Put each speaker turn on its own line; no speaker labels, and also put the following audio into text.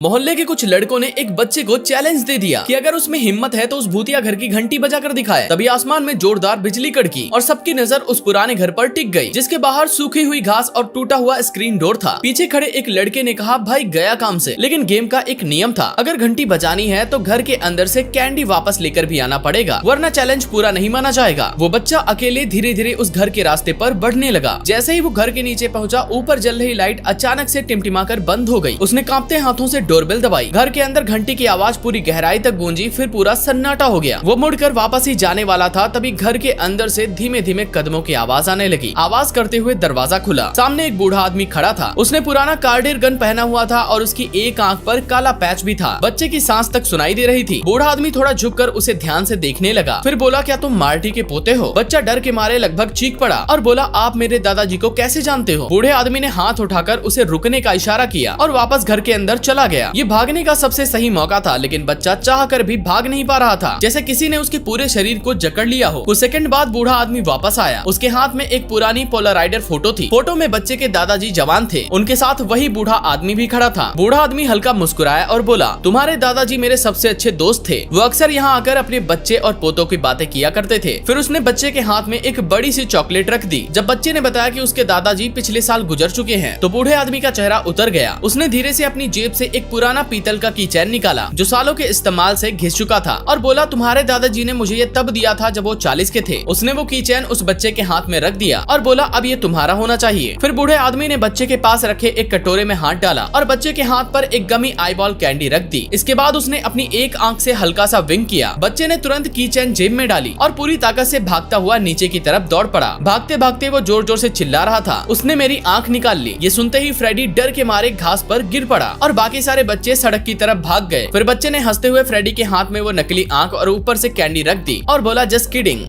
मोहल्ले के कुछ लड़कों ने एक बच्चे को चैलेंज दे दिया कि अगर उसमें हिम्मत है तो उस भूतिया घर की घंटी बजाकर दिखाए। तभी आसमान में जोरदार बिजली कड़की और सबकी नजर उस पुराने घर पर टिक गई, जिसके बाहर सूखी हुई घास और टूटा हुआ स्क्रीन डोर था। पीछे खड़े एक लड़के ने कहा, भाई गया काम से, लेकिन गेम का एक नियम था, अगर घंटी बजानी है तो घर के अंदर से कैंडी वापस लेकर भी आना पड़ेगा, वरना चैलेंज पूरा नहीं माना जाएगा। वो बच्चा अकेले धीरे धीरे उस घर के रास्ते पर बढ़ने लगा। जैसे ही वो घर के नीचे पहुंचा, ऊपर जल रही लाइट अचानक से टिमटिमाकर बंद हो गई। उसने कांपते हाथों से डोरबेल दबाई। घर के अंदर घंटी की आवाज पूरी गहराई तक गूंजी, फिर पूरा सन्नाटा हो गया। वो मुड़कर वापस ही जाने वाला था, तभी घर के अंदर से धीमे धीमे कदमों की आवाज आने लगी। आवाज करते हुए दरवाजा खुला। सामने एक बूढ़ा आदमी खड़ा था। उसने पुराना कार्डियर गन पहना हुआ था और उसकी एक आंख पर काला पैच भी था। बच्चे की सांस तक सुनाई दे रही थी। बूढ़ा आदमी थोड़ा झुककर उसे ध्यान से देखने लगा, फिर बोला, क्या तुम मार्टी के पोते हो? बच्चा डर के मारे लगभग चीख पड़ा और बोला, आप मेरे दादाजी को कैसे जानते हो? बूढ़े आदमी ने हाथ उठाकर उसे रुकने का इशारा किया और वापस घर के अंदर चला गया। ये भागने का सबसे सही मौका था, लेकिन बच्चा चाहकर भी भाग नहीं पा रहा था, जैसे किसी ने उसके पूरे शरीर को जकड़ लिया हो। कुछ सेकंड बाद बूढ़ा आदमी वापस आया। उसके हाथ में एक पुरानी पोलराइडर फोटो थी। फोटो में बच्चे के दादाजी जवान थे, उनके साथ वही बूढ़ा आदमी भी खड़ा था। बूढ़ा आदमी हल्का मुस्कुराया और बोला, तुम्हारे दादाजी मेरे सबसे अच्छे दोस्त थे। वो अक्सर यहाँ आकर अपने बच्चे और पोतों की बातें किया करते थे। फिर उसने बच्चे के हाथ में एक बड़ी सी चॉकलेट रख दी। जब बच्चे ने बताया कि उसके दादाजी पिछले साल गुजर चुके हैं, तो बूढ़े आदमी का चेहरा उतर गया। उसने धीरे से अपनी जेब से एक पुराना पीतल का कीचेन निकाला, जो सालों के इस्तेमाल से घिस चुका था, और बोला, तुम्हारे दादाजी ने मुझे ये तब दिया था जब वो 40 के थे। उसने वो कीचेन उस बच्चे के हाथ में रख दिया और बोला, अब ये तुम्हारा होना चाहिए। फिर बूढ़े आदमी ने बच्चे के पास रखे एक कटोरे में हाथ डाला और बच्चे के हाथ पर एक गमी आईबॉल कैंडी रख दी। इसके बाद उसने अपनी एक आंख से हल्का सा विंक किया। बच्चे ने तुरंत कीचेन जेब में डाली और पूरी ताकत से भागता हुआ नीचे की तरफ दौड़ पड़ा। भागते भागते वो जोर जोर से चिल्ला रहा था, उसने मेरी आंख निकाल ली। ये सुनते ही फ्रेडी डर के मारे घास पर गिर पड़ा और बाकी सारे बच्चे सड़क की तरफ भाग गए। फिर बच्चे ने हंसते हुए फ्रेडी के हाथ में वो नकली आंख और ऊपर से कैंडी रख दी और बोला, जस्ट किडिंग।